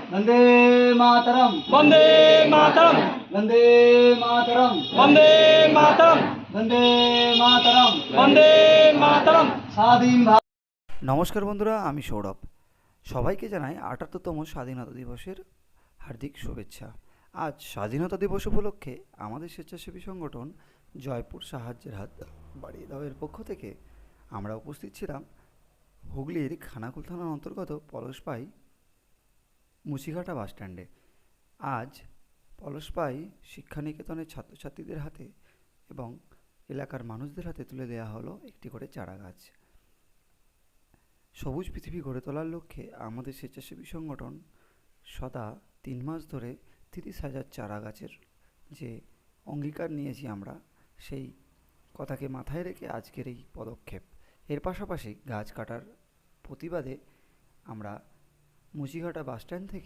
वंदे मातरम वंदे मातरम वंदे मातरम वंदे मातरम वंदे मातरम वंदे मातरम। স্বাধীন ভারত। নমস্কার বন্ধুরা, আমি সৌরভ। সবাইকে জানাই ৭৮তম স্বাধীনতা দিবসের হার্দিক শুভেচ্ছা। আজ স্বাধীনতা দিবস উপলক্ষে আমাদের স্বেচ্ছাসেবী সংগঠন জয়পুর সাহায্যের হাত বাড়িয়ে দাও এর পক্ষ থেকে আমরা উপস্থিত ছিলাম হুগলির খানাকুল থানার অন্তর্গত পলাশপাই মুচিঘাটা বাসস্ট্যান্ডে। আজ পলাশপাই শিক্ষানিকেতনের ছাত্রছাত্রীদের হাতে এবং এলাকার মানুষদের হাতে তুলে দেওয়া হলো একটি করে চারা গাছ। সবুজ পৃথিবী গড়ে তোলার লক্ষ্যে আমাদের স্বেচ্ছাসেবী সংগঠন সদা ৩ মাস ধরে ৩০,০০০ চারা গাছের যে অঙ্গীকার নিয়েছি আমরা, সেই কথাকে মাথায় রেখে আজকের এই পদক্ষেপ। এর পাশাপাশি গাছ কাটার প্রতিবাদে আমরা মুচিঘাটা বাসস্ট্যান্ড থেকে